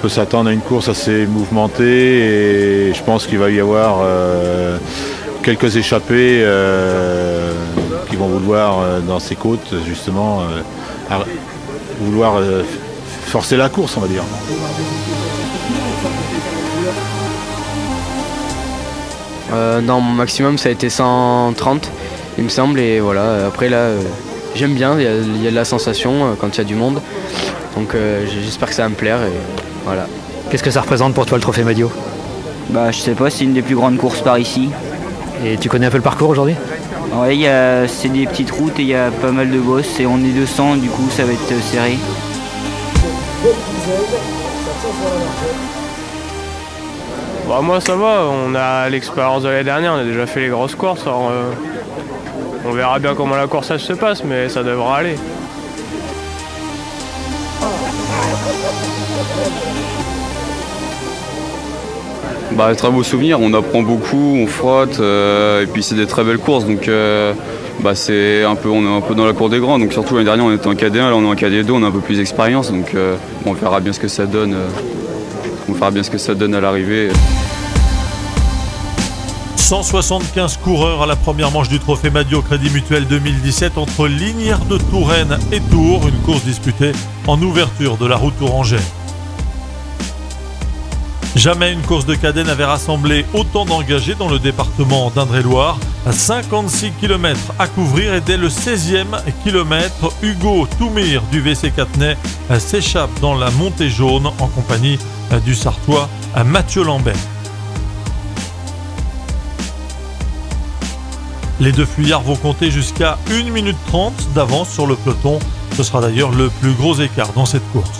peut s'attendre à une course assez mouvementée et je pense qu'il va y avoir quelques échappées qui vont vouloir dans ces côtes justement vouloir forcer la course, on va dire. Non, mon maximum ça a été 130 il me semble, et voilà, après là j'aime bien, il y a de la sensation quand il y a du monde, donc j'espère que ça va me plaire et voilà. Qu'est-ce que ça représente pour toi le Trophée Madio? Bah je sais pas, c'est une des plus grandes courses par ici. Et tu connais un peu le parcours aujourd'hui? Ouais, c'est des petites routes et il y a pas mal de bosses et on est 200, du coup ça va être serré. Bah, moi ça va, on a l'expérience de l'année dernière, on a déjà fait les grosses courses, alors, on verra bien comment la course se passe, mais ça devra aller. Bah, très beau souvenir, on apprend beaucoup, on frotte, et puis c'est des très belles courses, donc bah, on est un peu dans la cour des grands, donc surtout l'année dernière on était en KD1, là on est en KD2, on a un peu plus d'expérience, donc on verra bien ce que ça donne, à l'arrivée. 175 coureurs à la première manche du Trophée Madio Crédit Mutuel 2017 entre Lignières de Touraine et Tours, une course disputée en ouverture de la route tourangelle. Jamais une course de cadet n'avait rassemblé autant d'engagés dans le département d'Indre-et-Loire. 56 km à couvrir et dès le 16e kilomètre, Hugo Toumir du WC Catenay s'échappe dans la montée jaune en compagnie du Sartois Mathieu Lambert. Les deux fuyards vont compter jusqu'à 1 minute 30 d'avance sur le peloton. Ce sera d'ailleurs le plus gros écart dans cette course.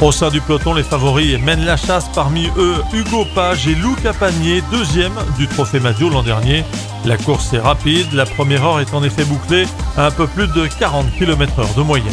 Au sein du peloton, les favoris mènent la chasse, parmi eux Hugo Page et Lou Capagnier, deuxième du Trophée Madio l'an dernier. La course est rapide, la première heure est en effet bouclée à un peu plus de 40 km/h de moyenne.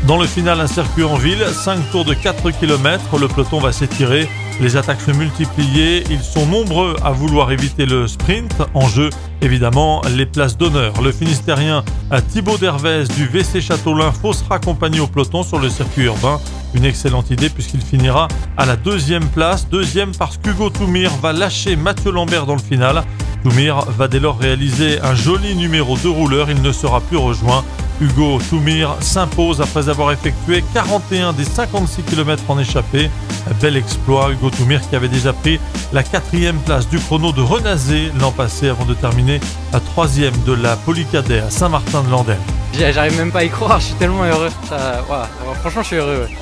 Dans le final, un circuit en ville, 5 tours de 4 km, le peloton va s'étirer, les attaques se multiplier, ils sont nombreux à vouloir éviter le sprint. En jeu, évidemment, les places d'honneur. Le Finistérien Thibaut Dervez du WC Châteaulin faussera accompagner au peloton sur le circuit urbain. Une excellente idée puisqu'il finira à la deuxième place. Deuxième parce qu'Hugo Toumir va lâcher Mathieu Lambert dans le final. Toumir va dès lors réaliser un joli numéro de rouleur, il ne sera plus rejoint. Hugo Toumir s'impose après avoir effectué 41 des 56 km en échappée. Bel exploit, Hugo Toumir qui avait déjà pris la 4e place du chrono de Renazé l'an passé avant de terminer à 3e de la Polycadet à Saint-Martin-de-Landelle. J'arrive même pas à y croire, je suis tellement heureux. Franchement je suis heureux. Ouais.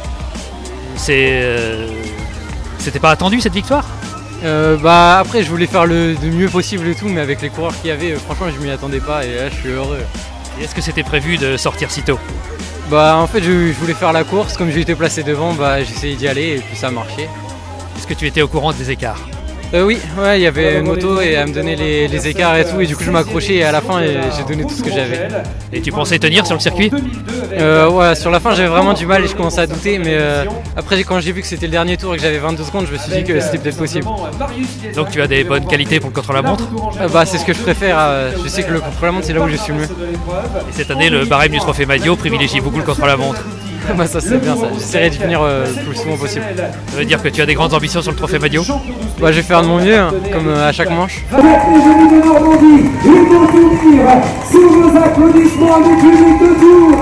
C'était pas attendu cette victoire? Bah après je voulais faire le mieux possible et tout, mais avec les coureurs qu'il y avait, franchement je m'y attendais pas et là je suis heureux. Et est-ce que c'était prévu de sortir si tôt? Bah en fait je voulais faire la course, comme j'ai été placé devant, bah j'essayais d'y aller et puis ça a marché. Est-ce que tu étais au courant des écarts? Oui, il y avait une moto et elle me donnait les écarts et tout, et du coup je m'accrochais et à la fin j'ai donné tout ce que j'avais. Et tu pensais tenir sur le circuit? Ouais, sur la fin j'avais vraiment du mal et je commençais à douter, mais après quand j'ai vu que c'était le dernier tour et que j'avais 22 secondes, je me suis dit que c'était peut-être possible. Donc tu as des bonnes qualités pour le contre-la-montre? Bah c'est ce que je préfère, je sais que le contre-la-montre c'est là où je suis le mieux. Et cette année le barème du Trophée Madio privilégie beaucoup le contre-la-montre. Bah ça c'est bien ça, j'essaierai d'y finir le plus souvent possible. Ça veut dire que tu as des grandes ambitions sur le Trophée Madio? Bah je vais faire de mon mieux, hein, comme à chaque manche. Avec les amis de Normandie, ils vont finir sous vos applaudissements avec l'unique de Tours.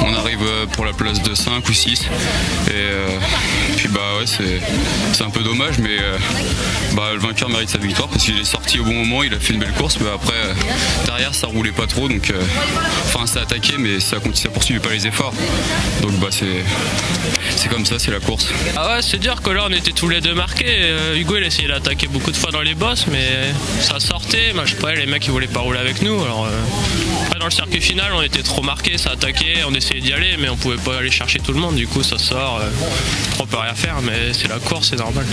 On arrive pour la place de 5 ou 6 et puis bah ouais c'est un peu dommage, mais le vainqueur mérite sa victoire parce qu'il est sorti au bon moment, il a fait une belle course, mais après derrière ça roulait pas trop, donc ça attaquait mais ça poursuivait pas les efforts, donc bah c'est comme ça, c'est la course. Ah ouais, c'est dire que là on était tous les deux marqués. Hugo il a essayé d'attaquer beaucoup de fois dans les bosses, mais ça sortait. Je sais pas, les mecs ils voulaient pas rouler avec nous. Alors après dans le circuit final on était trop marqués, ça attaquait, on essayait d'y aller, mais on pouvait pas aller chercher tout le monde. Du coup ça sort, on peut rien faire, mais c'est la course, c'est normal.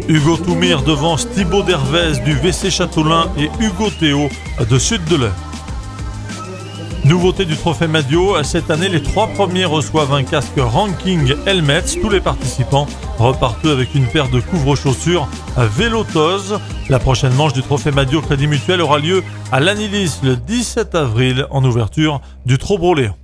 Hugo Toumir devance Thibaut Dervez du WC Châteaulin et Hugo Théo de Sud de l'Eure. Nouveauté du Trophée Madio, cette année les 3 premiers reçoivent un casque Ranking Helmets. Tous les participants repartent avec une paire de couvre-chaussures Vélotose. La prochaine manche du Trophée Madio Crédit Mutuel aura lieu à Lannilis le 17 avril en ouverture du Trobroléon.